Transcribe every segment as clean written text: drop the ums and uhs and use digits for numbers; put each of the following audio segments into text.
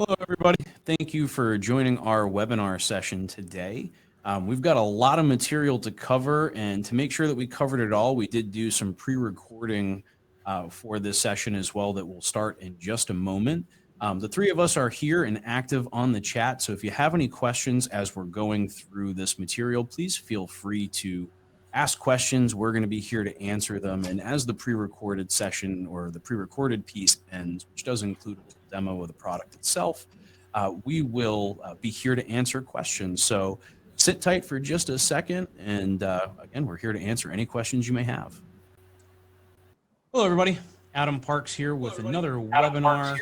Hello, everybody. Thank you for joining our webinar session today. We've got a lot of material to cover, and to make sure that we covered it all, we did do some pre-recording for this session as well that will start in just a moment. The three of us are here and active on the chat, so if you have any questions as we're going through this material, please feel free to ask questions. We're going to be here to answer them, and as the pre-recorded session or the pre-recorded piece ends, which does include a little demo of the product itself, we will be here to answer questions. So sit tight for just a second, and again, we're here to answer any questions you may have. Hello, everybody. Adam Parks here with another webinar.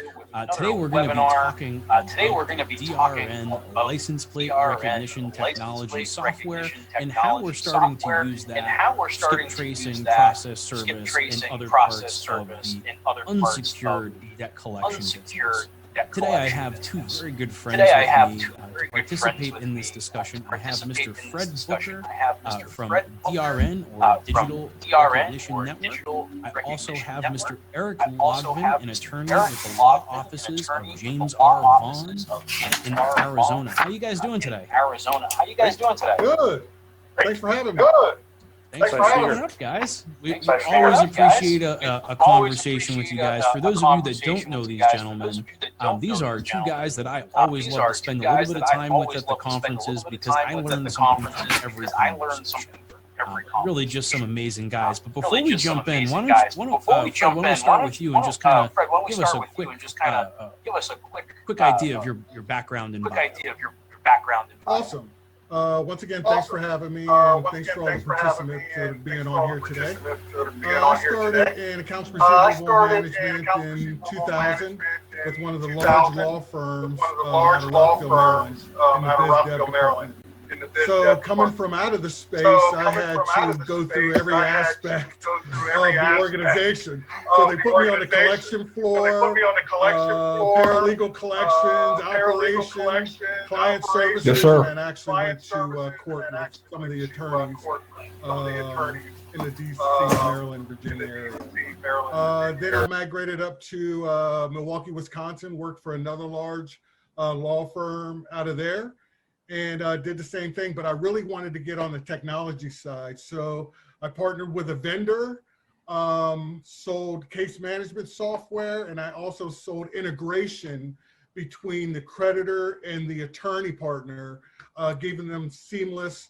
Today we're going to be talking about DRN license plate recognition technology software and how we're starting to use that skip tracing process service in other parts of the unsecured debt collection business. Today I have two very good friends with me to participate in this discussion. I have Mr. Fred Booker from DRN or Digital Recognition Network. I also have Mr. Eric Logvin, an attorney with the law offices of James R. Vaughn in Arizona. How are you guys doing today? Good. Thanks for having me. Thanks for showing up, guys. We always appreciate a conversation with you guys. For those of you that don't know these gentlemen, these are two guys that I always love to spend a little bit of time with at the conferences because I learn something from every conversation. Really just some amazing guys. But before we jump in, why don't we start with you and just kind of give us a quick idea of your background and bio. Awesome. Once again, thanks for having me, and thanks for all the participants for being on here today. I started in accounts receivable management in 2000 with one of the large law firms out of Rockville, Maryland, in the biz dev department. So coming from out of the space, I had to go through every aspect of the organization. So they put me on the collection floor, paralegal collections, operations, client services, and actually went to court with some of the attorneys in the DC, Maryland, Virginia area. Then I migrated up to Milwaukee, Wisconsin, worked for another large law firm out of there. And did the same thing, but I really wanted to get on the technology side. So I partnered with a vendor, sold case management software, and I also sold integration between the creditor and the attorney partner, giving them seamless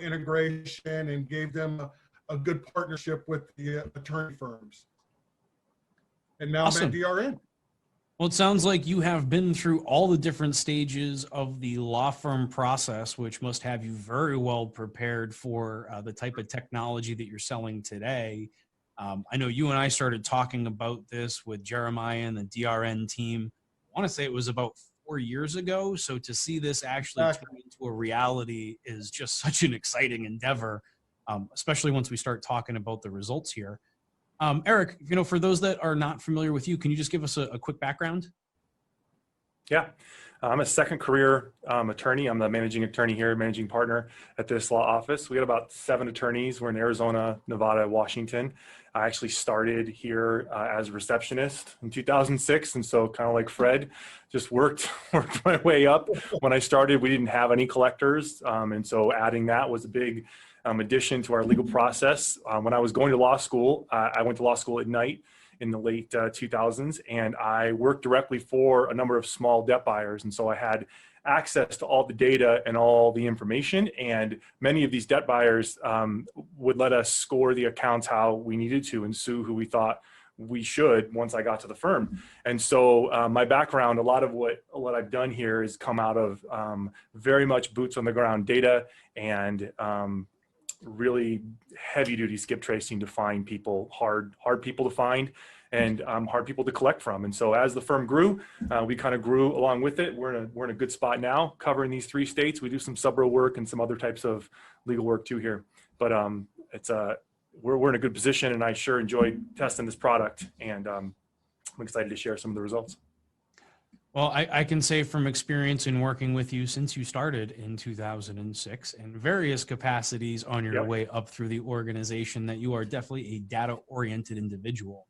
integration and gave them a good partnership with the attorney firms. And now Awesome. I'm at DRN. Well, it sounds like you have been through all the different stages of the law firm process, which must have you very well prepared for the type of technology that you're selling today. I know you and I started talking about this with Jeremiah and the DRN team. I want to say it was about 4 years ago. So to see this actually turn into a reality is just such an exciting endeavor, especially once we start talking about the results here. Eric, for those that are not familiar with you, can you just give us a quick background? Yeah, I'm a second career attorney. I'm the managing attorney here, managing partner at this law office. We got about 7 attorneys. We're in Arizona, Nevada, Washington. I actually started here as a receptionist in 2006. And so kind of like Fred, just worked my way up. When I started, we didn't have any collectors. And so adding that was a big addition to our legal process. When I was going to law school, I went to law school at night in the late 2000s, and I worked directly for a number of small debt buyers. And so I had access to all the data and all the information, and many of these debt buyers would let us score the accounts how we needed to and sue who we thought we should once I got to the firm. And so my background, a lot of what I've done here has come out of very much boots on the ground data and really heavy duty skip tracing to find people, hard people to find and hard people to collect from. And so as the firm grew, we kind of grew along with it. We're in a good spot now covering these 3 states. We do some subro work and some other types of legal work too here, but we're in a good position, and I sure enjoyed testing this product, and I'm excited to share some of the results. Well, I can say from experience in working with you since you started in 2006 in various capacities on your way up through the organization that you are definitely a data-oriented individual.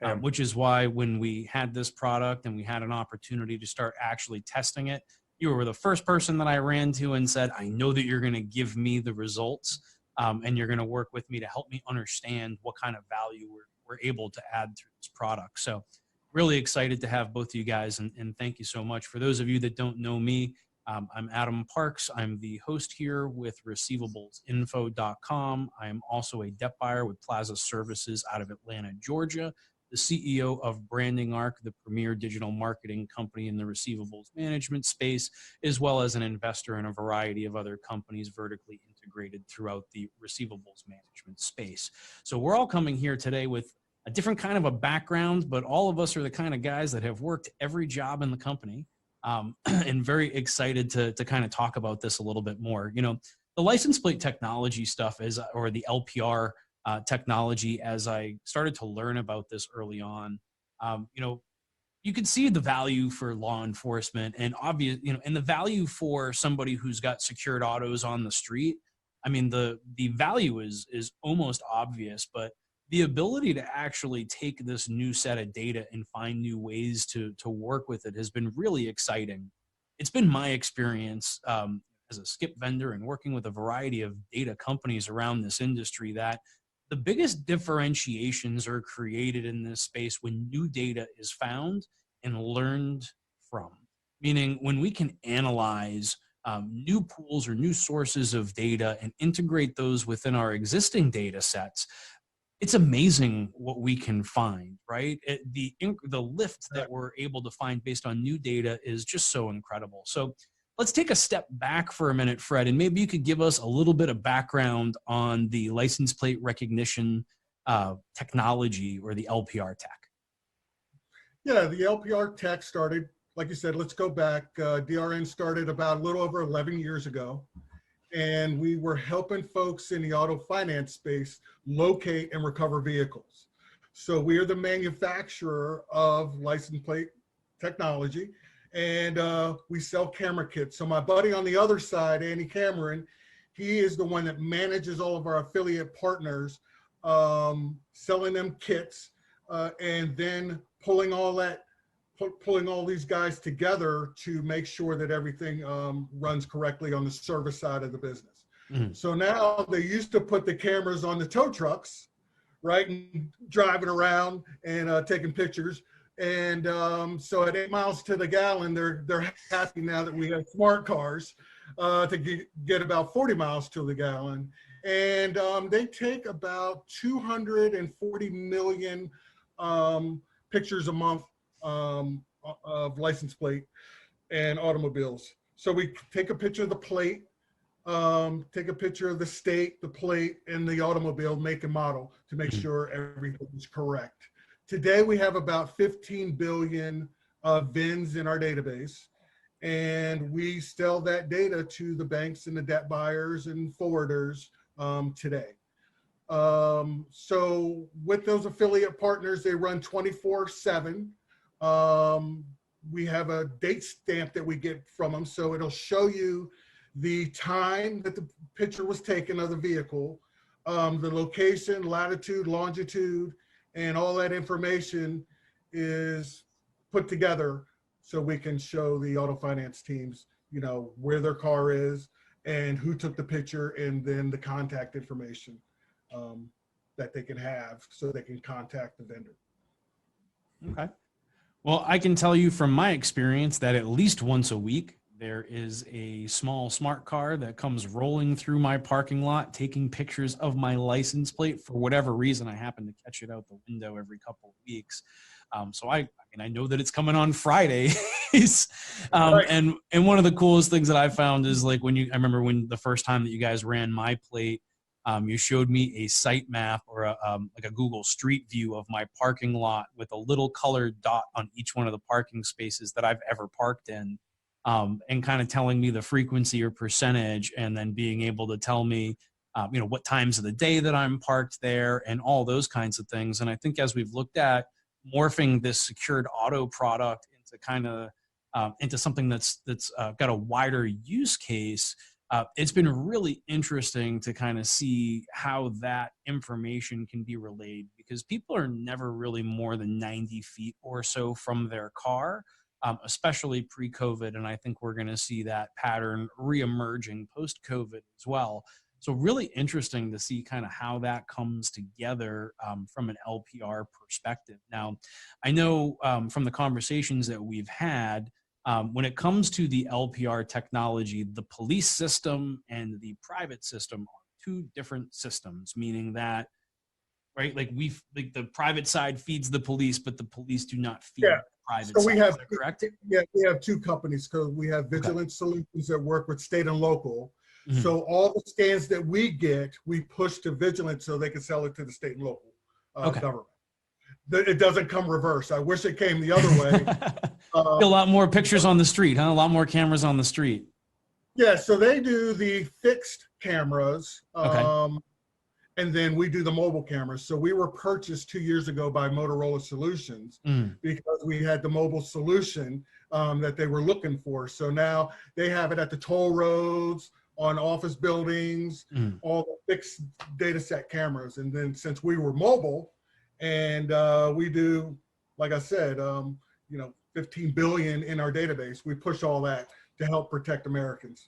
Yeah. which is why when we had this product and we had an opportunity to start actually testing it, you were the first person that I ran to and said, I know that you're going to give me the results, and you're going to work with me to help me understand what kind of value we're able to add through this product. So really excited to have both of you guys, and thank you so much. For those of you that don't know me, I'm Adam Parks. I'm the host here with receivables.info.com. I am also a debt buyer with Plaza Services out of Atlanta, Georgia, the CEO of Branding Arc, the premier digital marketing company in the receivables management space, as well as an investor in a variety of other companies vertically integrated throughout the receivables management space. So we're all coming here today with a different kind of a background, but all of us are the kind of guys that have worked every job in the company, and very excited to kind of talk about this a little bit more. You know, the license plate technology stuff or the LPR technology, as I started to learn about this early on, you know, you could see the value for law enforcement and and the value for somebody who's got secured autos on the street. I mean, the value is almost obvious, but the ability to actually take this new set of data and find new ways to work with it has been really exciting. It's been my experience as a skip vendor and working with a variety of data companies around this industry that the biggest differentiations are created in this space when new data is found and learned from. Meaning when we can analyze new pools or new sources of data and integrate those within our existing data sets, it's amazing what we can find, right? The lift that we're able to find based on new data is just so incredible. So let's take a step back for a minute, Fred, and maybe you could give us a little bit of background on the license plate recognition technology, or the LPR tech. Yeah, the LPR tech started, like you said, let's go back. DRN started about a little over 11 years ago. And we were helping folks in the auto finance space locate and recover vehicles. So we are the manufacturer of license plate technology, and we sell camera kits. So my buddy on the other side, Andy Cameron, he is the one that manages all of our affiliate partners, selling them kits, and then pulling all these guys together to make sure that everything runs correctly on the service side of the business. Mm-hmm. So now they used to put the cameras on the tow trucks, right, and driving around and taking pictures. And so at 8 miles to the gallon, they're happy now that we have smart cars to get about 40 miles to the gallon. And they take about 240 million pictures a month of license plate and automobiles. So we take a picture of the plate, take a picture of the state, the plate, and the automobile make and model to make sure everything is correct. Today we have about 15 billion VINs in our database, and we sell that data to the banks and the debt buyers and forwarders today. So with those affiliate partners, they run 24/7. We have a date stamp that we get from them, so it'll show you the time that the picture was taken of the vehicle, the location, latitude, longitude, and all that information is put together so we can show the auto finance teams, you know, where their car is and who took the picture, and then the contact information that they can have so they can contact the vendor. Okay. Well, I can tell you from my experience that at least once a week, there is a small smart car that comes rolling through my parking lot, taking pictures of my license plate. For whatever reason, I happen to catch it out the window every couple of weeks. So I know that it's coming on Fridays. Right. And one of the coolest things that I found is like I remember when the first time that you guys ran my plate, you showed me a site map or like a Google Street View of my parking lot with a little colored dot on each one of the parking spaces that I've ever parked in, and kind of telling me the frequency or percentage, and then being able to tell me, what times of the day that I'm parked there and all those kinds of things. And I think as we've looked at morphing this secured auto product into kind of into something that's got a wider use case, it's been really interesting to kind of see how that information can be relayed, because people are never really more than 90 feet or so from their car, especially pre-COVID. And I think we're going to see that pattern reemerging post-COVID as well. So really interesting to see kind of how that comes together from an LPR perspective. Now, I know from the conversations that we've had, when it comes to the LPR technology, the police system and the private system are two different systems, meaning that, right, like the private side feeds the police, but the police do not feed Yeah. the private So side. we have, Is that correct? yeah, we have two companies because we have Vigilance Solutions that work with state and local. So all the scans that we get, we push to Vigilance so they can sell it to the state and local government. It doesn't come reverse. I wish it came the other way. A lot more pictures on the street, huh? A lot more cameras on the street. Yeah, so they do the fixed cameras, and then we do the mobile cameras. So we were purchased 2 years ago by Motorola Solutions because we had the mobile solution that they were looking for. So now they have it at the toll roads, on office buildings, all the fixed data set cameras. And then since we were mobile and we do, like I said, 15 billion in our database, we push all that to help protect Americans.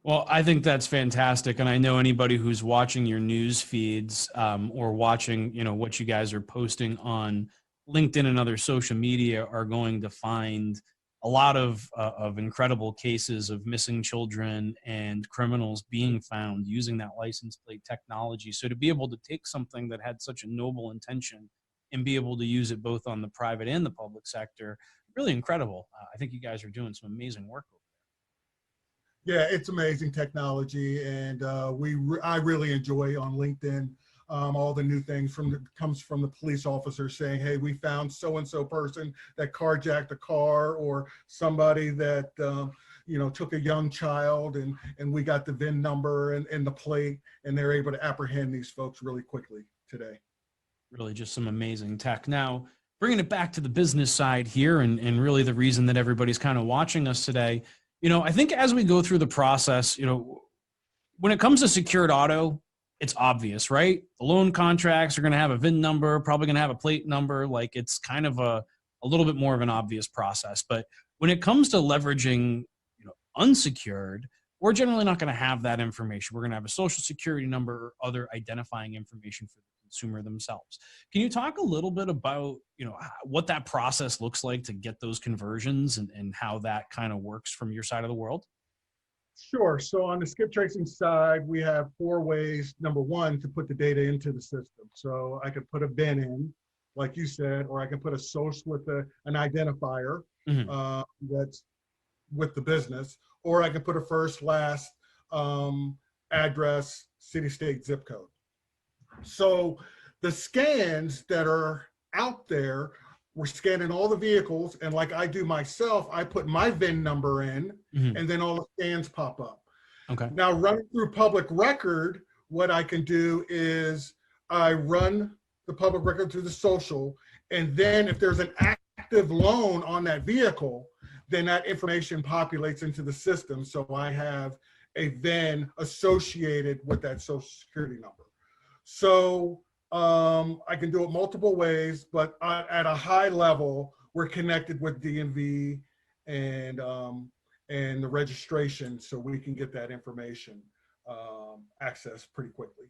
Well, I think that's fantastic. And I know anybody who's watching your news feeds or watching, what you guys are posting on LinkedIn and other social media are going to find a lot of incredible cases of missing children and criminals being found using that license plate technology. So to be able to take something that had such a noble intention and be able to use it both on the private and the public sector, really incredible. I think you guys are doing some amazing work over there. Yeah, it's amazing technology, and I really enjoy on LinkedIn all the new things comes from the police officer saying, hey, we found so-and-so person that carjacked a car, or somebody that took a young child, and we got the VIN number and the plate, and they're able to apprehend these folks really quickly today. Really just some amazing tech. Now, bringing it back to the business side here, and really the reason that everybody's kind of watching us today, I think as we go through the process, when it comes to secured auto, it's obvious, right? The loan contracts are going to have a VIN number, probably going to have a plate number. Like, it's kind of a little bit more of an obvious process. But when it comes to leveraging, unsecured, we're generally not going to have that information. We're going to have a social security number or other identifying information for the consumer themselves. Can you talk a little bit about, what that process looks like to get those conversions and how that kind of works from your side of the world? Sure. So on the skip tracing side, we have 4 ways. Number one, to put the data into the system. So I could put a VIN in, like you said, or I can put a source with an identifier that's with the business, or I can put a first, last address, city, state, zip code. So the scans that are out there, we're scanning all the vehicles, and like I do myself, I put my VIN number in, and then all the scans pop up. Okay. Now, running through public record, what I can do is I run the public record through the social, and then if there's an active loan on that vehicle, then that information populates into the system. So I have a VIN associated with that social security number. So I can do it multiple ways, but at a high level, we're connected with DMV and the registration, so we can get that information accessed pretty quickly.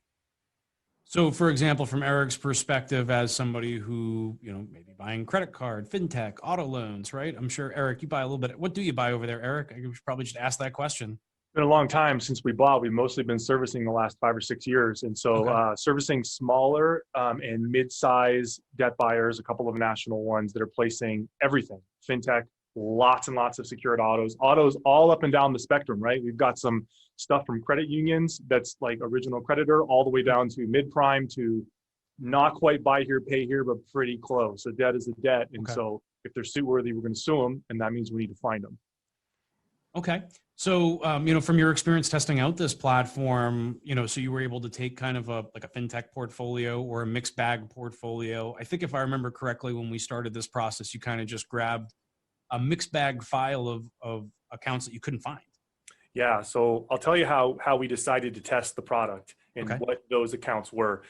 So, for example, from Eric's perspective, as somebody who, maybe buying credit card, fintech, auto loans, right? I'm sure, Eric, you buy a little bit. What do you buy over there, Eric? I probably should ask that question. It's been a long time since we bought. We've mostly been servicing the last 5 or 6 years. And so servicing smaller and mid-size debt buyers, a couple of national ones that are placing everything, fintech, lots and lots of secured autos all up and down the spectrum, right? We've got some stuff from credit unions that's like original creditor, all the way down to mid-prime to not quite buy here, pay here, but pretty close. So debt is a debt. And so if they're suit worthy, we're going to sue them. And that means we need to find them. Okay. So, from your experience testing out this platform, so you were able to take kind of a fintech portfolio or a mixed bag portfolio. I think if I remember correctly, when we started this process, you kind of just grabbed a mixed bag file of accounts that you couldn't find. Yeah. So I'll tell you how we decided to test the product and what those accounts were.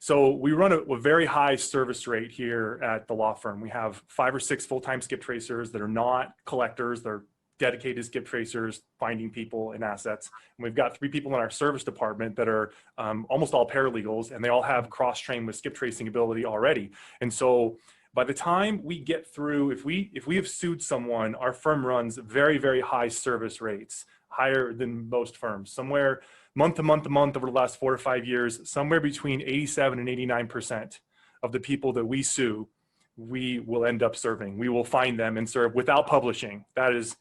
So we run a very high service rate here at the law firm. We have 5 or 6 full-time skip tracers that are not collectors. They're dedicated skip tracers, finding people and assets. And we've got 3 people in our service department that are almost all paralegals, and they all have cross-trained with skip tracing ability already. And so by the time we get through, if we have sued someone, our firm runs very, very high service rates, higher than most firms, somewhere month to month to month over the last 4 or 5 years, somewhere between 87 and 89% of the people that we sue, we will end up serving. We will find them and serve without publishing. That is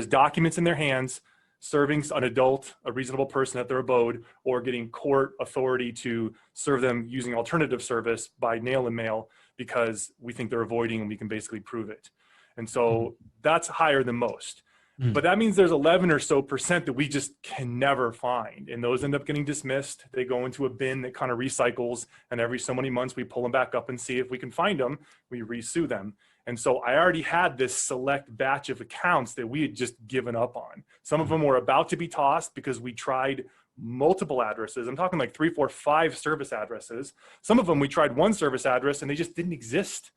documents in their hands, serving an adult, a reasonable person at their abode, or getting court authority to serve them using alternative service by nail and mail because we think they're avoiding and we can basically prove it. And so that's higher than most. But that means there's 11 or so percent that we just can never find. And those end up getting dismissed. They go into a bin that kind of recycles. And every so many months, we pull them back up and see if we can find them. We resue them. And so I already had this select batch of accounts that we had just given up on. Some of them were about to be tossed because we tried multiple addresses. I'm talking like 3, 4, 5 service addresses. Some of them we tried one service address and they just didn't exist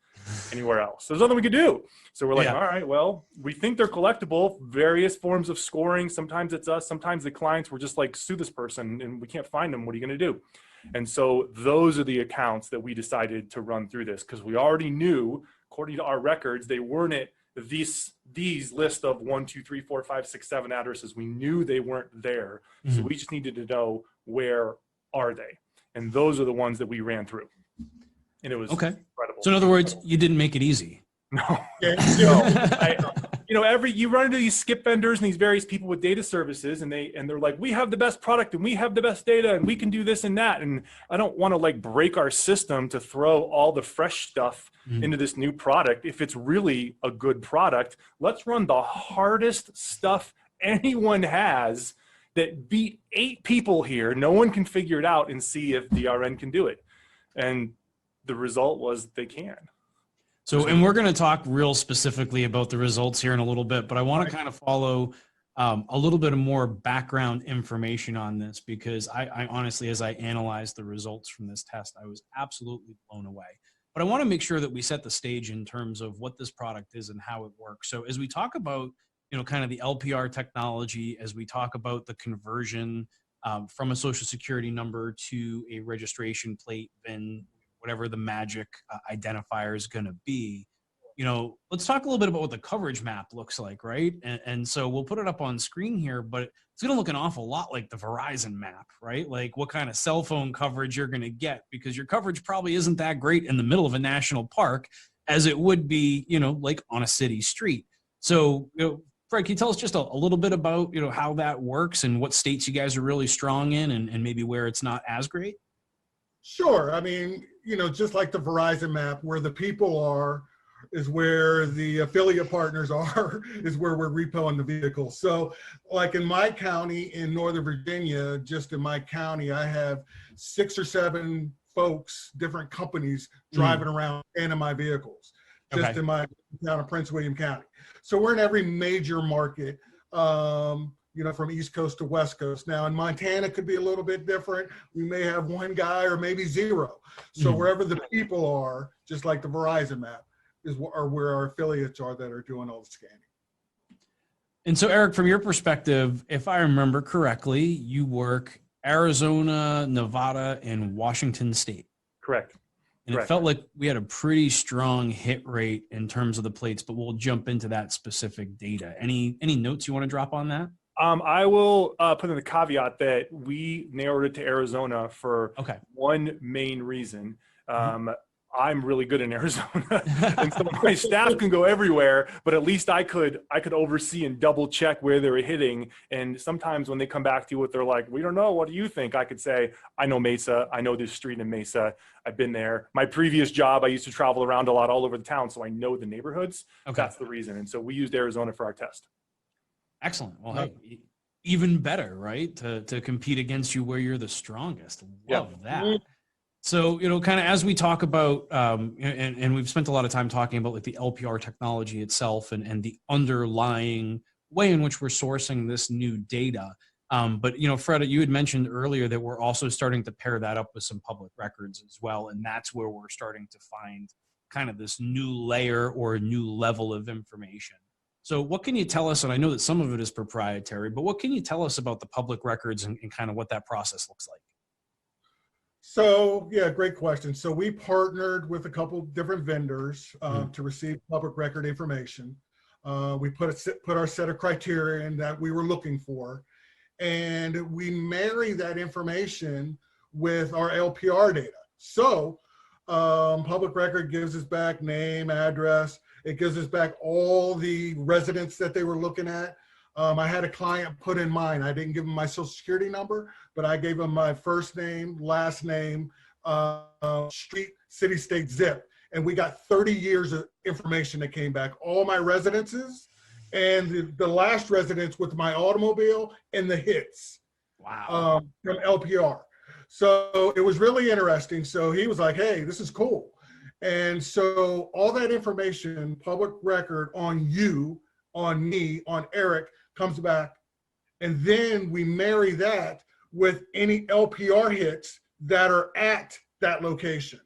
anywhere else. There's nothing we could do. So we're like, all right, well, we think they're collectible, various forms of scoring. Sometimes it's us, sometimes the clients were just like, sue this person and we can't find them. What are you going to do? And so those are the accounts that we decided to run through this because we already knew, according to our records, they weren't at these list of 1, 2, 3, 4, 5, 6, 7 addresses. We knew they weren't there. So we just needed to know, where are they? And those are the ones that we ran through. And it was incredible. So in other words, you didn't make it easy. No. You run into these skip vendors and these various people with data services, and they're like, we have the best product and we have the best data and we can do this and that. And I don't want to like break our system to throw all the fresh stuff into this new product. If it's really a good product, let's run the hardest stuff anyone has that beat 8 people here. No one can figure it out and see if DRN can do it. And the result was they can. So, and we're going to talk real specifically about the results here in a little bit, but I want to kind of follow a little bit of more background information on this because I honestly, as I analyzed the results from this test, I was absolutely blown away. But I want to make sure that we set the stage in terms of what this product is and how it works. So as we talk about, kind of the LPR technology, as we talk about the conversion from a social security number to a registration plate, then whatever the magic identifier is going to be, let's talk a little bit about what the coverage map looks like, right? And so we'll put it up on screen here, but it's going to look an awful lot like the Verizon map, right? Like what kind of cell phone coverage you're going to get, because your coverage probably isn't that great in the middle of a national park as it would be, like on a city street. So, Fred, can you tell us just a little bit about, how that works and what states you guys are really strong in and maybe where it's not as great? Sure. I mean, just like the Verizon map, where the people are is where the affiliate partners are, is where we're repoing the vehicles. So like in my county in Northern Virginia, just in my county, I have 6 or 7 folks, different companies driving around and in my vehicles, just in my town of Prince William County. So we're in every major market, from East Coast to West Coast. Now in Montana could be a little bit different. We may have 1 guy or maybe 0. So wherever the people are, just like the Verizon map, are where our affiliates are that are doing all the scanning. And so Eric, from your perspective, if I remember correctly, you work Arizona, Nevada, and Washington State. Correct. And it felt like we had a pretty strong hit rate in terms of the plates, but we'll jump into that specific data. Any notes you want to drop on that? I will put in the caveat that we narrowed it to Arizona for one main reason. I'm really good in Arizona, and so my staff can go everywhere, but at least I could oversee and double check where they were hitting. And sometimes when they come back to you with, they're like, we don't know, what do you think? I could say, I know Mesa, I know this street in Mesa, I've been there. My previous job, I used to travel around a lot all over the town, so I know the neighborhoods. That's the reason. And so we used Arizona for our test. Excellent. Well, hey, even better, right? To compete against you where you're the strongest. Love that. So, kind of as we talk about, and we've spent a lot of time talking about like the LPR technology itself and the underlying way in which we're sourcing this new data. But, you know, Fred, you had mentioned earlier that we're also starting to pair that up with some public records as well. And that's where we're starting to find kind of this new layer or a new level of information. So what can you tell us? And I know that some of it is proprietary, but what can you tell us about the public records and kind of what that process looks like? So yeah, great question. So we partnered with a couple different vendors to receive public record information. We put our set of criteria in that we were looking for, and we marry that information with our LPR data. So public record gives us back name, address. It gives us back all the residents that they were looking at. I had a client put in mine. I didn't give him my social security number, but I gave him my first name, last name, street, city, state, zip. And we got 30 years of information that came back, all my residences and the last residence with my automobile and the hits. Wow. From LPR. So it was really interesting. So he was like, hey, this is cool. And so all that information, public record on you, on me, on Eric, comes back. And then we marry that with any LPR hits that are at that location.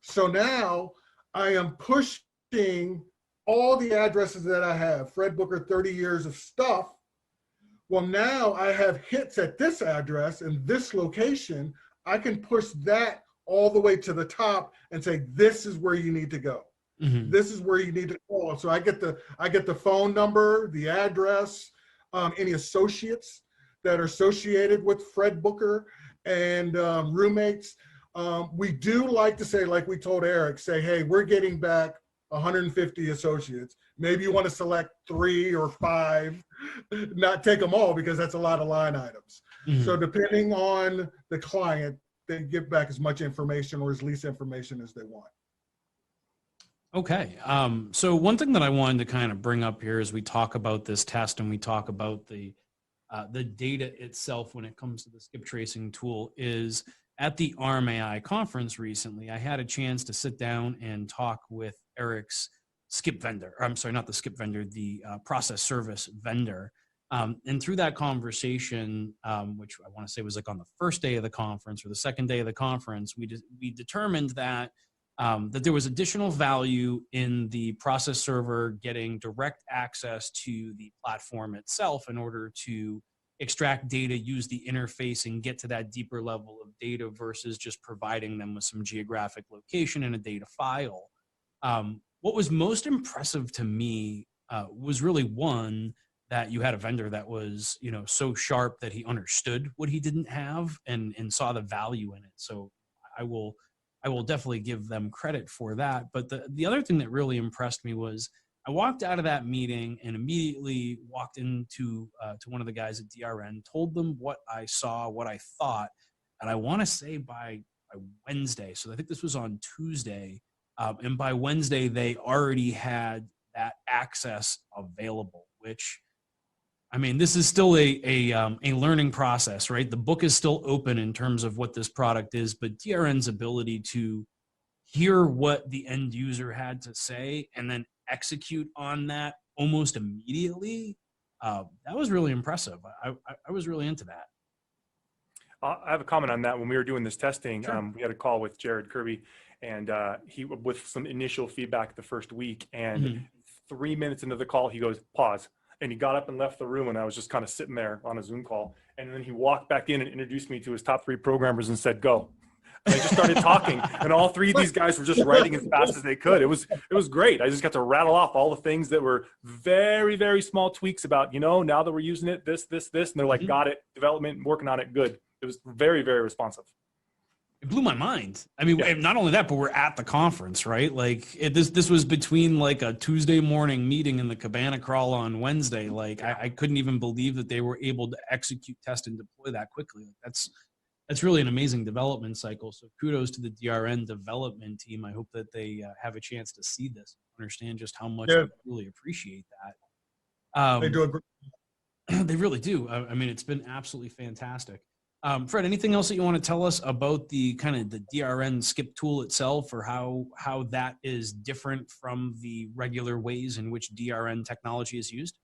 So now I am pushing all the addresses that I have, Fred Booker, 30 years of stuff. Well, now I have hits at this address and this location. I can push that all the way to the top and say, this is where you need to go. Mm-hmm. This is where you need to call. So I get the phone number, the address, any associates that are associated with Fred Booker and roommates. We do like to say, like we told Eric, say, hey, we're getting back 150 associates. Maybe you want to select 3 or 5, not take them all because that's a lot of line items. Mm-hmm. So depending on the client, they give back as much information or as least information as they want. Okay. So one thing that I wanted to kind of bring up here as we talk about this test and we talk about the data itself when it comes to the skip tracing tool is at the RMAI conference recently, I had a chance to sit down and talk with Eric's skip vendor. I'm sorry, not the skip vendor, the process service vendor. And through that conversation, which I want to say was like on the first day of the conference or the second day of the conference, we determined that that there was additional value in the process server getting direct access to the platform itself in order to extract data, use the interface, and get to that deeper level of data versus just providing them with some geographic location and a data file. What was most impressive to me was really one, that you had a vendor that was, you know, so sharp that he understood what he didn't have and saw the value in it. So I will definitely give them credit for that. But the other thing that really impressed me was I walked out of that meeting and immediately walked into to one of the guys at DRN, told them what I saw, what I thought, and I want to say by Wednesday. So I think this was on Tuesday, and by Wednesday they already had that access available, which, I mean, this is still a learning process, right? The book is still open in terms of what this product is, but DRN's ability to hear what the end user had to say and then execute on that almost immediately, that was really impressive. I was really into that. I have a comment on that. When we were doing this testing, Sure. We had a call with Jared Kirby, and he with some initial feedback the first week, and 3 minutes into the call, he goes, pause. And he got up and left the room, and I was just kind of sitting there on a Zoom call. And then he walked back in and introduced me to his top 3 programmers and said, go. And I just started talking, and all 3 of these guys were just writing as fast as they could. It was great. I just got to rattle off all the things that were very, very small tweaks about, you know, now that we're using it, this. And they're like, got it, development, working on it, good. It was very, very responsive. It blew my mind. I mean, yeah. Not only that, but we're at the conference, right? Like this was between like a Tuesday morning meeting and the cabana crawl on Wednesday. Like I couldn't even believe that they were able to execute, test, and deploy that quickly. That's really an amazing development cycle. So kudos to the DRN development team. I hope that they have a chance to see this, understand just how much they really appreciate that. They do a great They really do. I mean, it's been absolutely fantastic. Fred, anything else that you want to tell us about the kind of the DRN Skip tool itself, or how that is different from the regular ways in which DRN technology is used?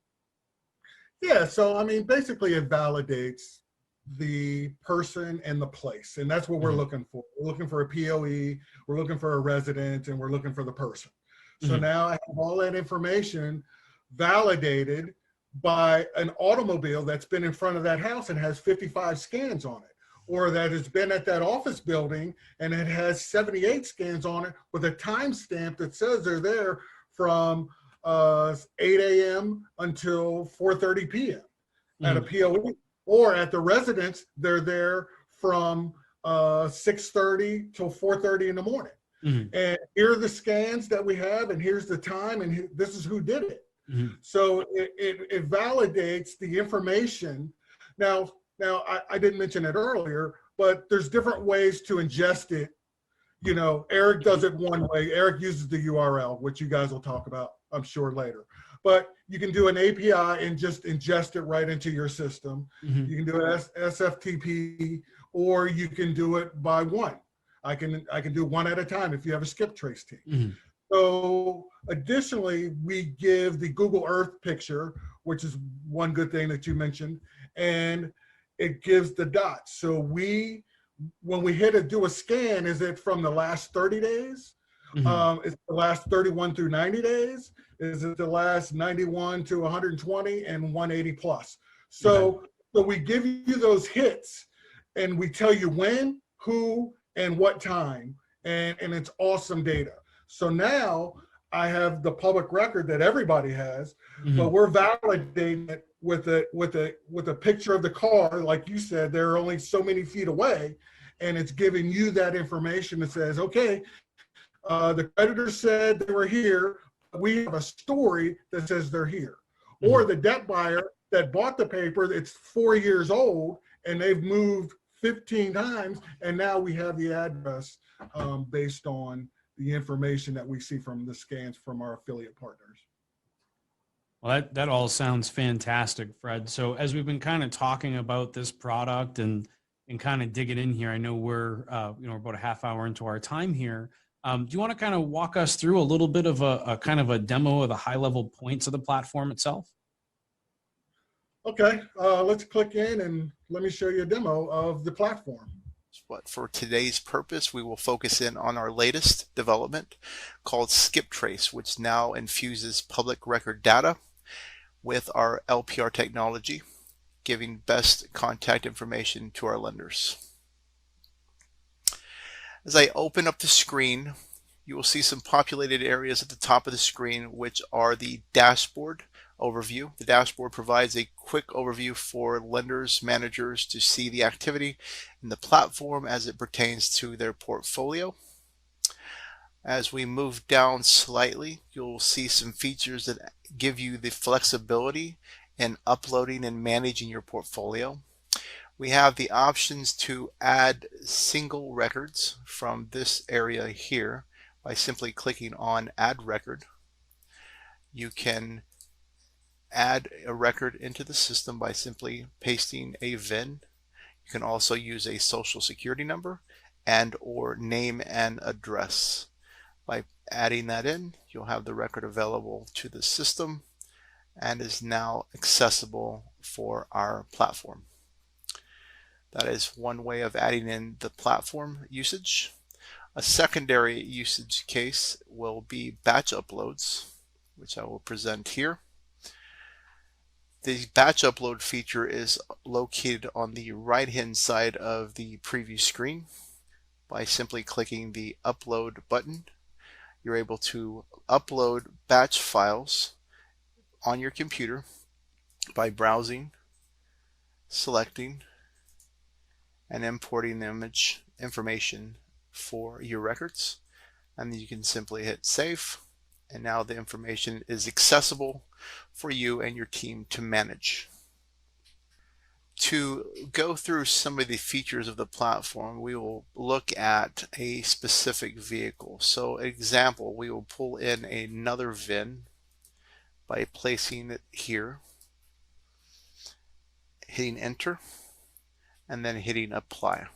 Yeah, so I mean, basically it validates the person and the place, and that's what we're looking for. We're looking for a POE, we're looking for a resident, and we're looking for the person. So now I have all that information validated by an automobile that's been in front of that house and has 55 scans on it, or that has been at that office building and it has 78 scans on it with a timestamp that says they're there from 8 a.m. until 4:30 p.m. at a POE, or at the residence, they're there from 6:30 till 4:30 in the morning. And here are the scans that we have, and here's the time, and this is who did it. So it validates the information. Now I didn't mention it earlier, but there's different ways to ingest it. You know, Eric does it one way. Eric uses the URL, which you guys will talk about, I'm sure, later. But you can do an API and just ingest it right into your system. You can do an SFTP, or you can do it by one. I can do one at a time if you have a skip trace team. So additionally, we give the Google Earth picture, which is one good thing that you mentioned, and it gives the dots. So when we do a scan, is it from the last 30 days? Is it the last 31 through 90 days? Is it the last 91 to 120 and 180 plus? So we give you those hits, and we tell you when, who, and what time, and it's awesome data. So now I have the public record that everybody has, but we're validating it with a picture of the car. Like you said, they're only so many feet away, and it's giving you that information that says, okay, the creditor said they were here. We have a story that says they're here. Or the debt buyer that bought the paper, it's 4 years old, and they've moved 15 times, and now we have the address based on the information that we see from the scans from our affiliate partners. Well, that all sounds fantastic, Fred. So as we've been kind of talking about this product and kind of digging in here, I know we're we're about a half hour into our time here. Do you want to kind of walk us through a little bit of a kind of a demo of the high level points of the platform itself? Okay, let's click in and let me show you a demo of the platform. But for today's purpose, we will focus in on our latest development called Skip Trace, which now infuses public record data with our LPR technology, giving best contact information to our lenders. As I open up the screen, you will see some populated areas at the top of the screen, which are the dashboard overview. The dashboard provides a quick overview for lenders, managers to see the activity in the platform as it pertains to their portfolio. As we move down slightly, you'll see some features that give you the flexibility in uploading and managing your portfolio. We have the options to add single records from this area here by simply clicking on Add Record. You can add a record into the system by simply pasting a VIN. You can also use a social security number and or name and address. By adding that in, you'll have the record available to the system and is now accessible for our platform. That is one way of adding in the platform usage. A secondary usage case will be batch uploads, which I will present here. The batch upload feature is located on the right-hand side of the preview screen. By simply clicking the upload button, you're able to upload batch files on your computer by browsing, selecting, and importing the image information for your records. And then you can simply hit save, and now the information is accessible for you and your team to manage. To go through some of the features of the platform, we will look at a specific vehicle. So example, we will pull in another VIN by placing it here, hitting enter, and then hitting apply.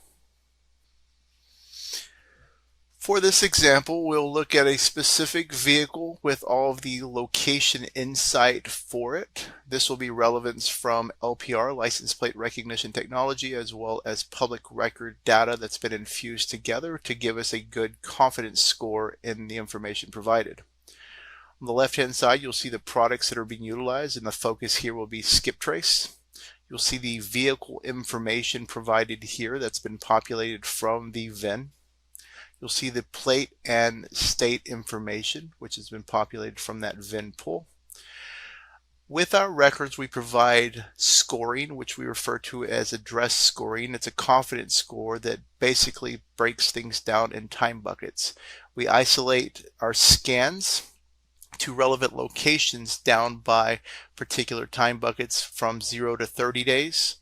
For this example, we'll look at a specific vehicle with all of the location insight for it. This will be relevance from LPR, license plate recognition technology, as well as public record data that's been infused together to give us a good confidence score in the information provided. On the left-hand side, you'll see the products that are being utilized, and the focus here will be skip trace. You'll see the vehicle information provided here that's been populated from the VIN. You'll see the plate and state information, which has been populated from that VIN pool. With our records, we provide scoring, which we refer to as address scoring. It's a confidence score that basically breaks things down in time buckets. We isolate our scans to relevant locations down by particular time buckets from 0 to 30 days,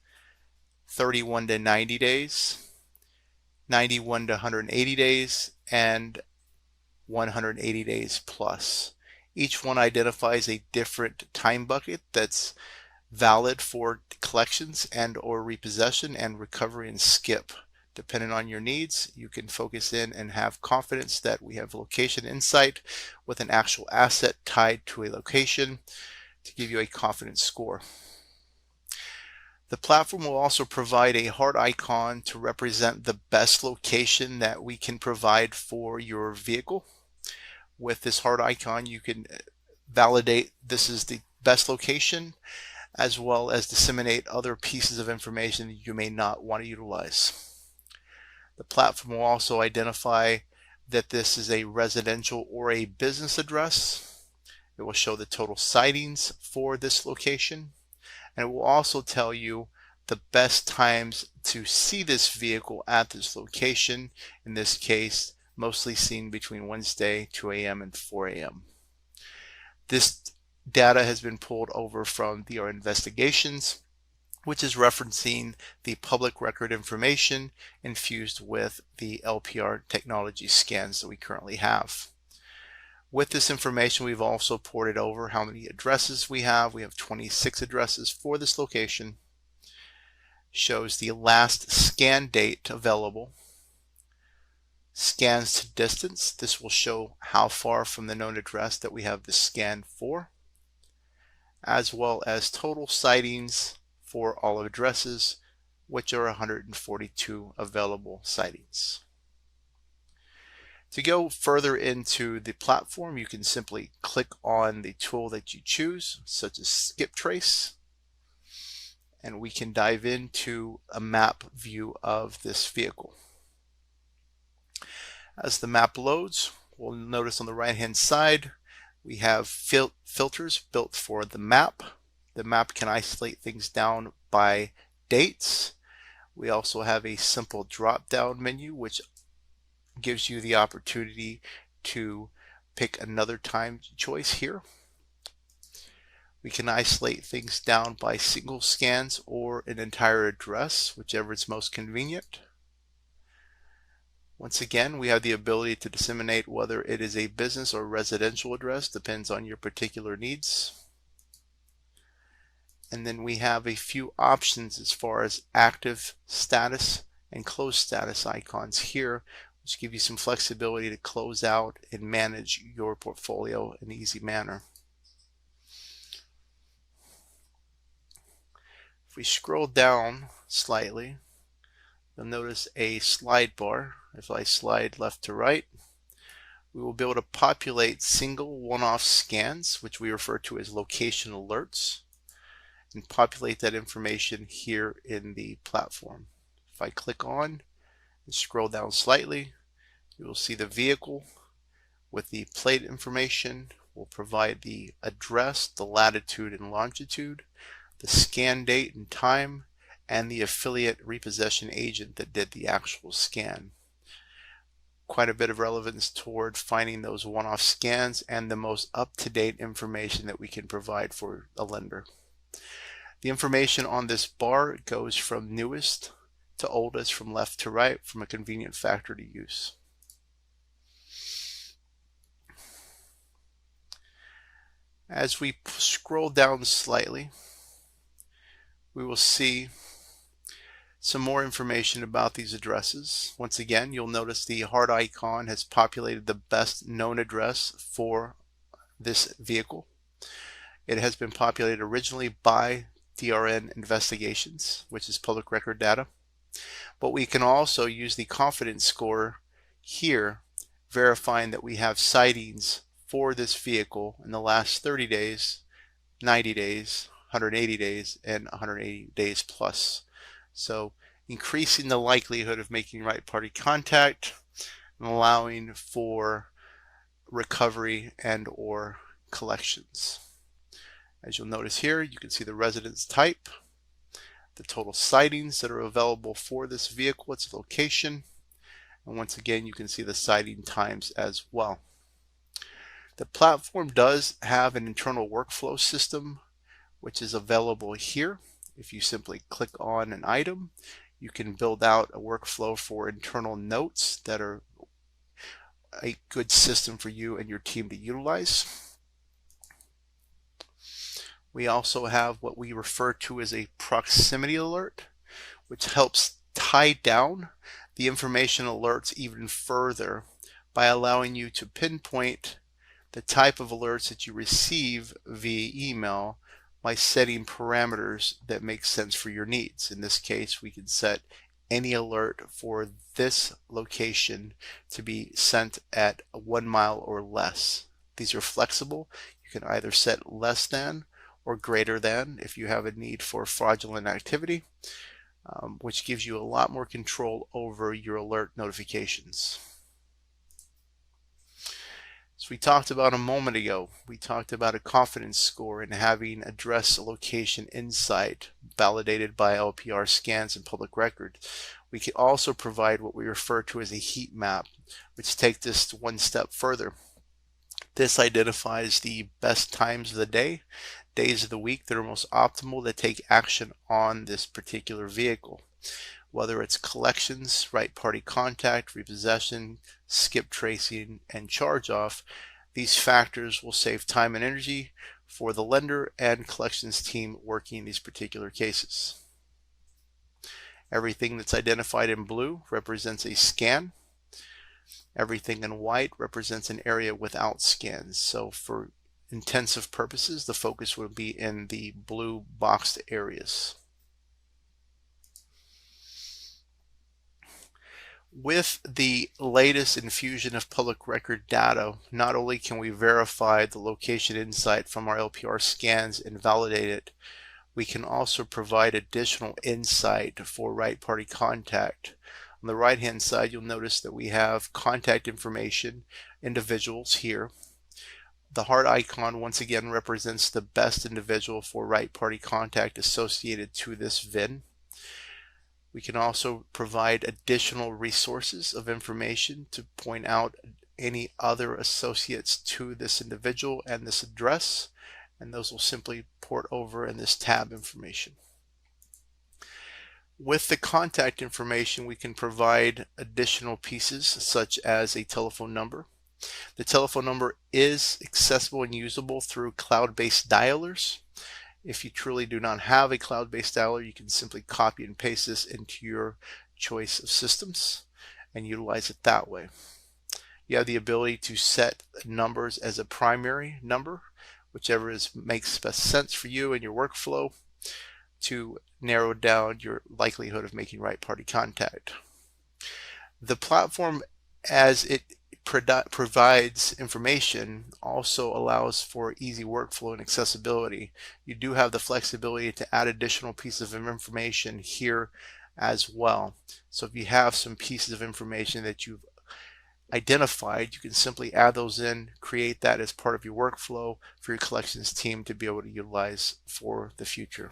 31 to 90 days, 91 to 180 days, and 180 days plus. Each one identifies a different time bucket that's valid for collections and or repossession and recovery and skip. Depending on your needs, you can focus in and have confidence that we have location insight with an actual asset tied to a location to give you a confidence score. The platform will also provide a heart icon to represent the best location that we can provide for your vehicle. With this heart icon, you can validate this is the best location, as well as disseminate other pieces of information that you may not want to utilize. The platform will also identify that this is a residential or a business address. It will show the total sightings for this location. And it will also tell you the best times to see this vehicle at this location. In this case, mostly seen between Wednesday, 2 a.m. and 4 a.m. This data has been pulled over from DRN Investigations, which is referencing the public record information infused with the LPR technology scans that we currently have. With this information, we've also ported over how many addresses we have. We have 26 addresses for this location. Shows the last scan date available. Scans to distance. This will show how far from the known address that we have the scan for, as well as total sightings for all addresses, which are 142 available sightings. To go further into the platform, you can simply click on the tool that you choose, such as Skip Trace, and we can dive into a map view of this vehicle. As the map loads, we'll notice on the right-hand side, we have filters built for the map. The map can isolate things down by dates. We also have a simple drop-down menu, which gives you the opportunity to pick another time choice here. We can isolate things down by single scans or an entire address, whichever is most convenient. Once again, we have the ability to disseminate whether it is a business or residential address, depends on your particular needs. And then we have a few options as far as active status and closed status icons here, which give you some flexibility to close out and manage your portfolio in an easy manner. If we scroll down slightly, you'll notice a slide bar. If I slide left to right, we will be able to populate single one-off scans, which we refer to as location alerts, and populate that information here in the platform. If I click on and scroll down slightly, you will see the vehicle with the plate information. Will provide the address, the latitude and longitude, the scan date and time, and the affiliate repossession agent that did the actual scan. Quite a bit of relevance toward finding those one-off scans and the most up-to-date information that we can provide for a lender. The information on this bar goes from newest to oldest, from left to right, from a convenient factor to use. As we scroll down slightly, we will see some more information about these addresses. Once again, you'll notice the heart icon has populated the best known address for this vehicle. It has been populated originally by DRN Investigations, which is public record data. But we can also use the confidence score here, verifying that we have sightings for this vehicle in the last 30 days, 90 days, 180 days, and 180 days plus. So increasing the likelihood of making right party contact and allowing for recovery and or collections. As you'll notice here, you can see the residence type, the total sightings that are available for this vehicle, its location, and once again you can see the sighting times as well. The platform does have an internal workflow system which is available here. If you simply click on an item, you can build out a workflow for internal notes that are a good system for you and your team to utilize. We also have what we refer to as a proximity alert, which helps tie down the information alerts even further by allowing you to pinpoint the type of alerts that you receive via email by setting parameters that make sense for your needs. In this case, we can set any alert for this location to be sent at 1 mile or less. These are flexible. You can either set less than or greater than if you have a need for fraudulent activity, which gives you a lot more control over your alert notifications. As we talked about a moment ago, we talked about a confidence score and having address location insight validated by LPR scans and public record. We can also provide what we refer to as a heat map, which takes this one step further. This identifies the best times of the day, days of the week that are most optimal to take action on this particular vehicle. Whether it's collections, right party contact, repossession, skip tracing, and charge off, these factors will save time and energy for the lender and collections team working these particular cases. Everything that's identified in blue represents a scan. Everything in white represents an area without scans. So for intensive purposes, the focus would be in the blue boxed areas. With the latest infusion of public record data, not only can we verify the location insight from our LPR scans and validate it, we can also provide additional insight for right party contact. On the right hand side, you'll notice that we have contact information, individuals here. The heart icon once again represents the best individual for right party contact associated to this VIN. We can also provide additional resources of information to point out any other associates to this individual and this address, and those will simply port over in this tab information. With the contact information, we can provide additional pieces such as a telephone number. The telephone number is accessible and usable through cloud-based dialers. If you truly do not have a cloud-based dialer, you can simply copy and paste this into your choice of systems and utilize it that way. You have the ability to set numbers as a primary number, whichever makes best sense for you and your workflow, to narrow down your likelihood of making right party contact. The platform, as it provides information, also allows for easy workflow and accessibility. You do have the flexibility to add additional pieces of information here as well. So if you have some pieces of information that you've identified, you can simply add those in, create that as part of your workflow for your collections team to be able to utilize for the future.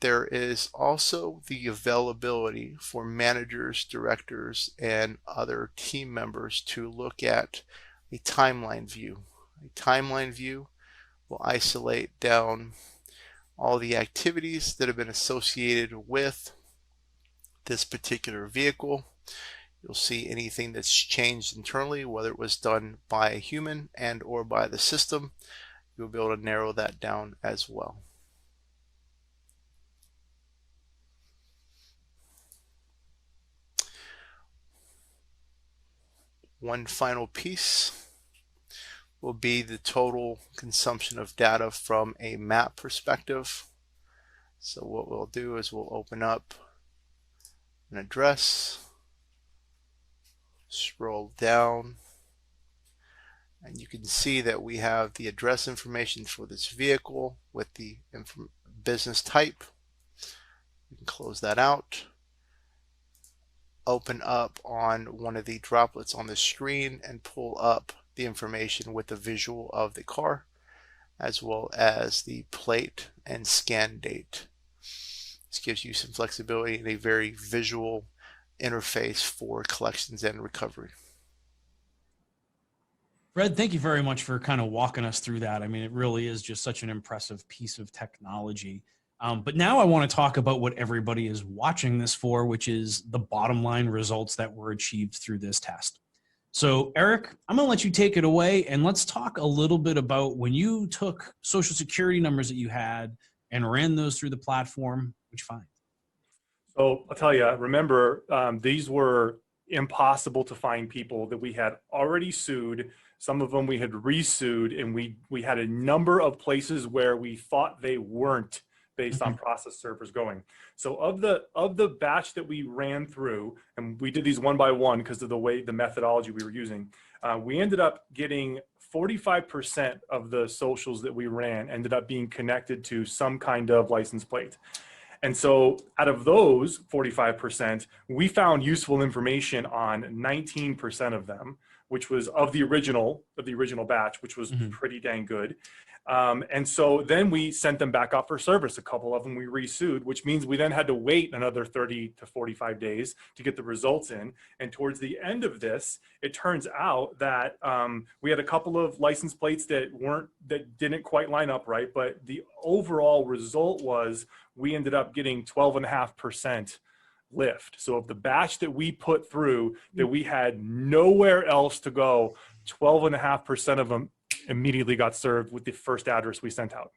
There is also the availability for managers, directors, and other team members to look at a timeline view. A timeline view will isolate down all the activities that have been associated with this particular vehicle. You'll see anything that's changed internally, whether it was done by a human and or by the system. You'll be able to narrow that down as well. One final piece will be the total consumption of data from a map perspective. So what we'll do is we'll open up an address, scroll down, and you can see that we have the address information for this vehicle with the business type. We can close that out, open up on one of the droplets on the screen and pull up the information with the visual of the car, as well as the plate and scan date. This gives you some flexibility and a very visual interface for collections and recovery. Fred, thank you very much for kind of walking us through that. I mean, it really is just such an impressive piece of technology. But now I want to talk about what everybody is watching this for, which is the bottom line results that were achieved through this test. So Eric, I'm going to let you take it away, and let's talk a little bit about when you took Social Security numbers that you had and ran those through the platform, which you find? So I'll tell you, remember, these were impossible to find people that we had already sued. Some of them we had resued, and we had a number of places where we thought they weren't based on process servers going. So of the batch that we ran through, and we did these one by one because of the methodology we were using, we ended up getting 45% of the socials that we ran ended up being connected to some kind of license plate. And so out of those 45%, we found useful information on 19% of them, which was of the original batch, which was pretty dang good. And so then we sent them back up for service. A couple of them we resued, which means we then had to wait another 30 to 45 days to get the results in. And towards the end of this, it turns out that we had a couple of license plates that didn't quite line up right, but the overall result was we ended up getting 12.5% lift. So of the batch that we put through that we had nowhere else to go, 12.5% of them immediately got served with the first address we sent out.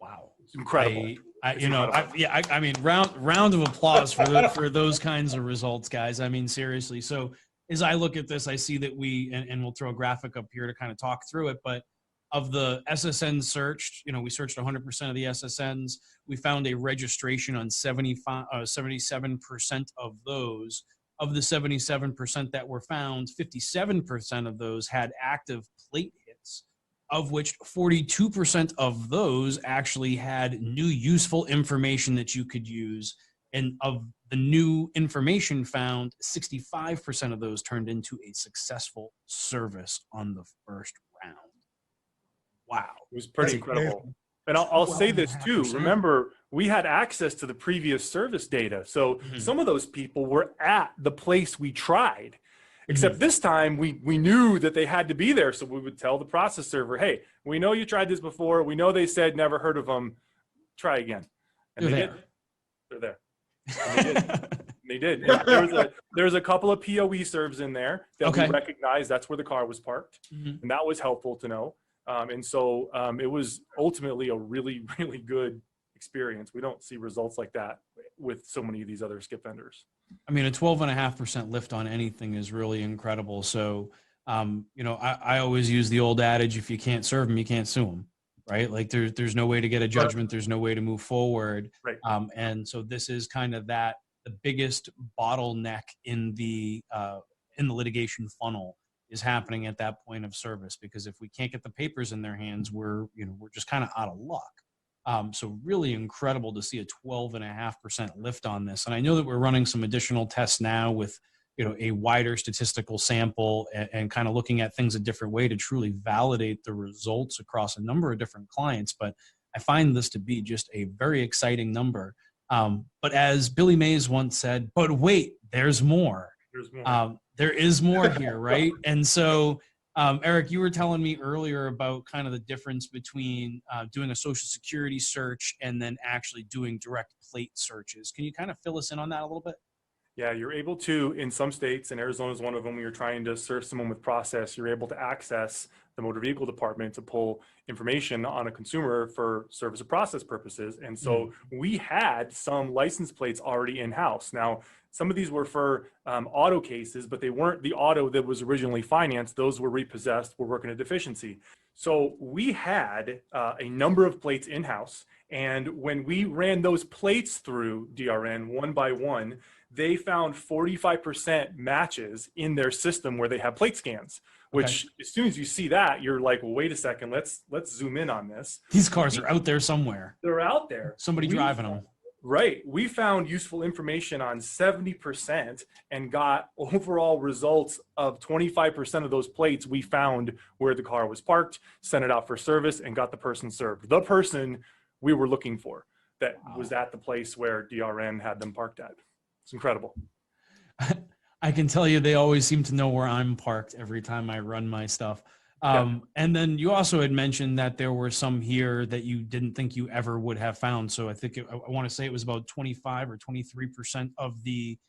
Wow. It's incredible. I mean, round of applause for those kinds of results, guys. I mean, seriously. So as I look at this, I see that and we'll throw a graphic up here to kind of talk through it, but of the SSNs searched, we searched 100% of the SSNs. We found a registration on 77% of those. Of the 77% that were found, 57% of those had active plate hits, of which 42% of those actually had new useful information that you could use. And of the new information found, 65% of those turned into a successful service on the first round. Wow. It was pretty incredible. And I'll say this too. Remember, we had access to the previous service data. So some of those people were at the place we tried, except this time we knew that they had to be there. So we would tell the process server, hey, we know you tried this before. We know they said never heard of them. Try again. And they did. They're there. And they did. They did. There's a couple of POE serves in there that we recognized. That's where the car was parked. And that was helpful to know. And so it was ultimately a really, really good experience. We don't see results like that with so many of these other skip vendors. I mean, a 12.5% lift on anything is really incredible. So, I always use the old adage, if you can't serve them, you can't sue them, right? Like there's no way to get a judgment. There's no way to move forward. Right. And so this is kind of the biggest bottleneck in the litigation funnel is happening at that point of service, because if we can't get the papers in their hands, we're just kind of out of luck. So really incredible to see a 12.5% lift on this. And I know that we're running some additional tests now with, a wider statistical sample and kind of looking at things a different way to truly validate the results across a number of different clients. But I find this to be just a very exciting number. But as Billy Mays once said, but wait, there's more. There's more. There is more here, right? And so, Eric, you were telling me earlier about kind of the difference between doing a Social Security search and then actually doing direct plate searches. Can you kind of fill us in on that a little bit? Yeah, you're able to, in some states, and Arizona is one of them, when you're trying to serve someone with process, you're able to access the motor vehicle department to pull information on a consumer for service or process purposes. And so we had some license plates already in-house. Now, some of these were for auto cases, but they weren't the auto that was originally financed. Those were repossessed, were working a deficiency. So we had a number of plates in-house. And when we ran those plates through DRN one by one, they found 45% matches in their system where they have plate scans, which as soon as you see that, you're like, well, wait a second, let's zoom in on this. These cars are out there somewhere. They're out there. Somebody driving them. Right. We found useful information on 70% and got overall results of 25% of those plates we found where the car was parked, sent it out for service, and got the person served. The person we were looking for that was at the place where DRN had them parked at. It's incredible. I can tell you they always seem to know where I'm parked every time I run my stuff. And then you also had mentioned that there were some here that you didn't think you ever would have found. So I think I want to say it was about 25 or 23% of the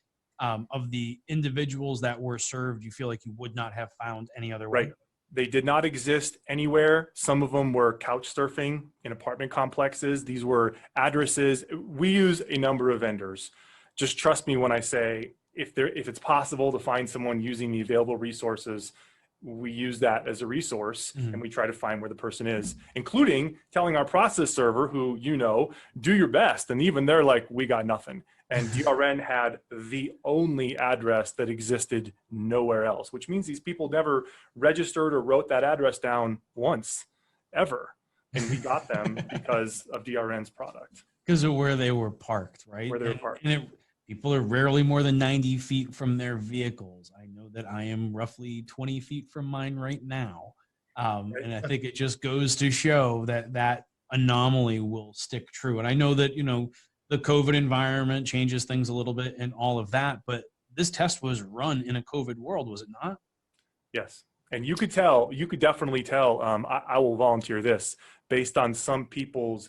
individuals that were served, you feel like you would not have found any other way. Right. They did not exist anywhere. Some of them were couch surfing in apartment complexes. These were addresses. We use a number of vendors. Just trust me when I say, if it's possible to find someone using the available resources, we use that as a resource and we try to find where the person is, including telling our process server who, do your best. And even they're like, we got nothing. And DRN had the only address that existed nowhere else, which means these people never registered or wrote that address down once, ever. And we got them because of DRN's product. Because of where they were parked, right? Where they were parked. People are rarely more than 90 feet from their vehicles. I know that I am roughly 20 feet from mine right now. And I think it just goes to show that that anomaly will stick true. And I know that, the COVID environment changes things a little bit and all of that, but this test was run in a COVID world, was it not? Yes. And you could definitely tell, I will volunteer this based on some people's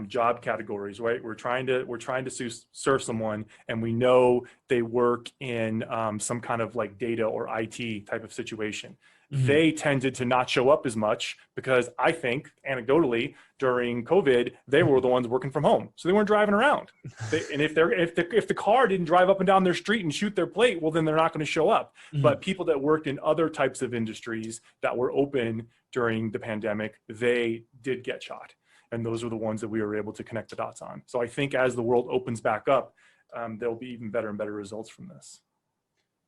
job categories, right? We're trying to serve someone and we know they work in some kind of like data or IT type of situation. They tended to not show up as much because I think anecdotally during COVID, they were the ones working from home. So they weren't driving around. And if the car didn't drive up and down their street and shoot their plate, well, then they're not going to show up. But people that worked in other types of industries that were open during the pandemic, they did get shot. And those are the ones that we were able to connect the dots on. So I think as the world opens back up, there'll be even better and better results from this.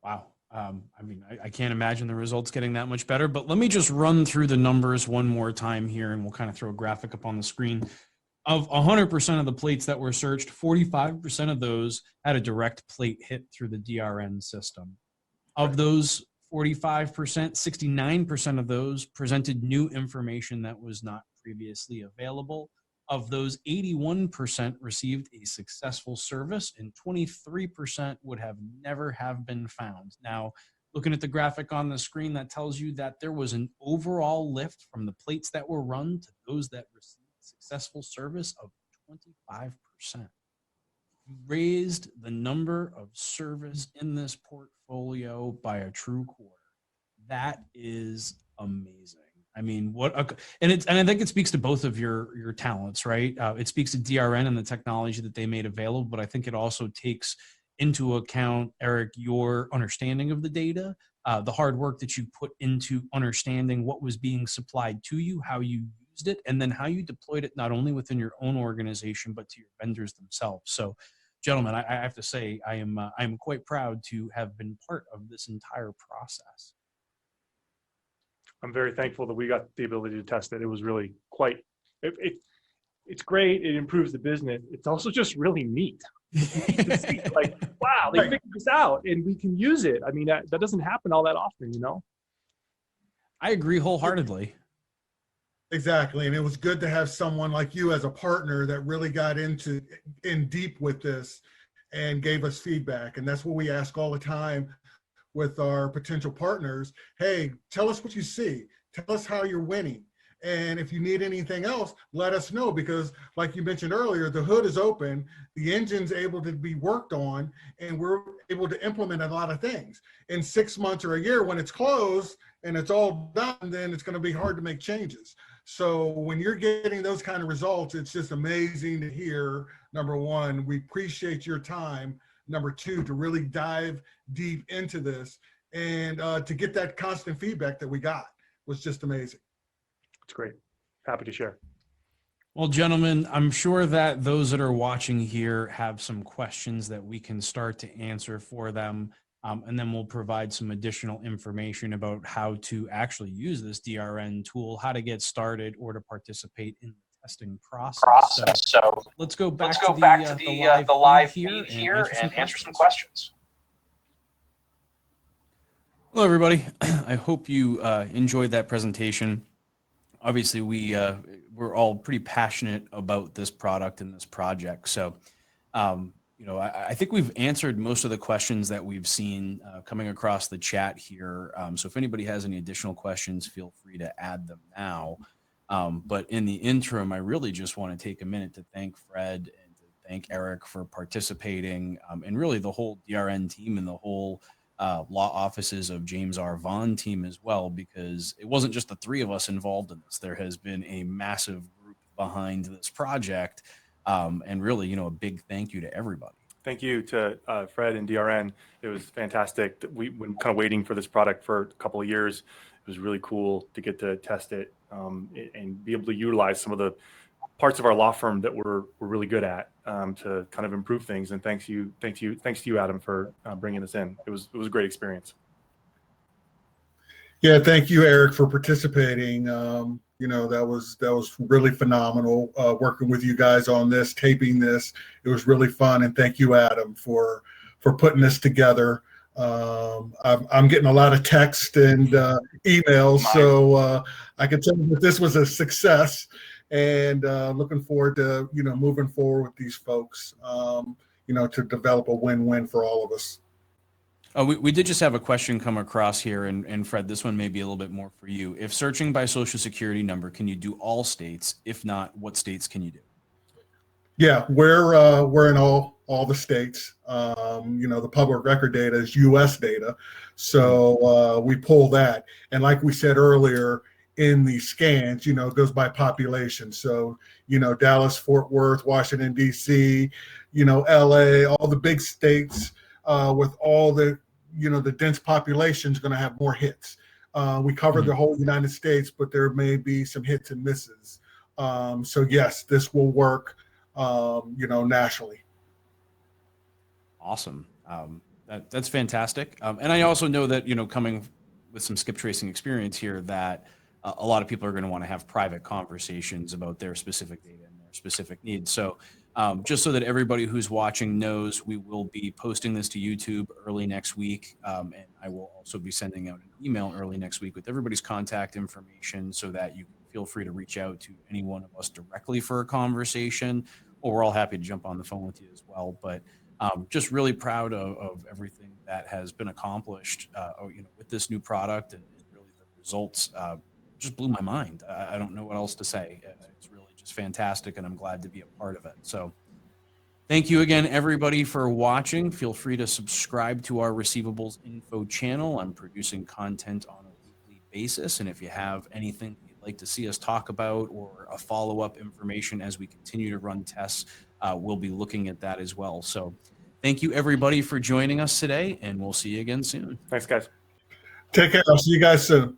Wow. I can't imagine the results getting that much better, but let me just run through the numbers one more time here and we'll kind of throw a graphic up on the screen. Of 100% of the plates that were searched, 45% of those had a direct plate hit through the DRN system. Of those 45%, 69% of those presented new information that was not previously available. Of those, 81% received a successful service and 23% would have never have been found. Now, looking at the graphic on the screen, that tells you that there was an overall lift from the plates that were run to those that received successful service of 25%. You raised the number of service in this portfolio by a true quarter. That is amazing. I mean, and I think it speaks to both of your talents, right? It speaks to DRN and the technology that they made available, but I think it also takes into account, Eric, your understanding of the data, the hard work that you put into understanding what was being supplied to you, how you used it, and then how you deployed it not only within your own organization, but to your vendors themselves. So, gentlemen, I have to say I am quite proud to have been part of this entire process. I'm very thankful that we got the ability to test it. It was really it's great. It improves the business. It's also just really neat. To see, like, wow, they figured this out and we can use it. I mean, that doesn't happen all that often, I agree wholeheartedly. Exactly. And it was good to have someone like you as a partner that really got in deep with this and gave us feedback. And that's what we ask all the time with our potential partners. Hey, tell us what you see. Tell us how you're winning. And if you need anything else, let us know, because like you mentioned earlier, the hood is open, the engine's able to be worked on, and we're able to implement a lot of things. In 6 months or a year, when it's closed and it's all done, then it's going to be hard to make changes. So when you're getting those kind of results, it's just amazing to hear. Number one, we appreciate your time. Number two, to really dive deep into this, and to get that constant feedback that we got was just amazing. It's great. Happy to share. Well, gentlemen, I'm sure that those that are watching here have some questions that we can start to answer for them. And then we'll provide some additional information about how to actually use this DRN tool, how to get started, or to participate in the testing process. So let's go back to the live feed here and answer some questions. Hello, everybody. I hope you enjoyed that presentation. Obviously, we're all pretty passionate about this product and this project. So, I think we've answered most of the questions that we've seen coming across the chat here. So if anybody has any additional questions, feel free to add them now. But in the interim, I really just want to take a minute to thank Fred and to thank Eric for participating, and really the whole DRN team and the whole law offices of James R. Vaughn team as well, because it wasn't just the three of us involved in this. There has been a massive group behind this project, and really, a big thank you to everybody. Thank you to Fred and DRN. It was fantastic. We've been kind of waiting for this product for a couple of years. It was really cool to get to test it, and be able to utilize some of the parts of our law firm that we're really good at, to kind of improve things. And thanks to you, Adam, for bringing us in. It was a great experience. Yeah, thank you, Eric, for participating. That was really phenomenal, working with you guys on this, taping this. It was really fun, and thank you, Adam, for putting this together. I'm getting a lot of text and emails, so I can tell you that this was a success. And looking forward to moving forward with these folks, to develop a win-win for all of us. Oh, we did just have a question come across here, and Fred, this one may be a little bit more for you. If searching by social security number, can you do all states? If not, what states can you do? Yeah, we're in all the states. The public record data is U.S. data, so we pull that. And like we said earlier, in the scans, it goes by population. So, Dallas, Fort Worth, Washington, D.C., L.A., all the big states with all the, the dense population is going to have more hits. We cover the whole United States, but there may be some hits and misses. So, yes, this will work, nationally. Awesome. That's fantastic. And I also know that, coming with some skip tracing experience here, that a lot of people are going to want to have private conversations about their specific data and their specific needs. So just so that everybody who's watching knows, we will be posting this to YouTube early next week. And I will also be sending out an email early next week with everybody's contact information, so that you can feel free to reach out to any one of us directly for a conversation, or we're all happy to jump on the phone with you as well. But just really proud of everything that has been accomplished, with this new product, and really the results just blew my mind. I don't know what else to say. It's really just fantastic, and I'm glad to be a part of it. So thank you again, everybody, for watching. Feel free to subscribe to our receivables info channel. I'm producing content on a weekly basis, and if you have anything you'd like to see us talk about, or a follow-up information as we continue to run tests, we'll be looking at that as well. So thank you, everybody, for joining us today, and we'll see you again soon. Thanks, guys. Take care. I'll see you guys soon.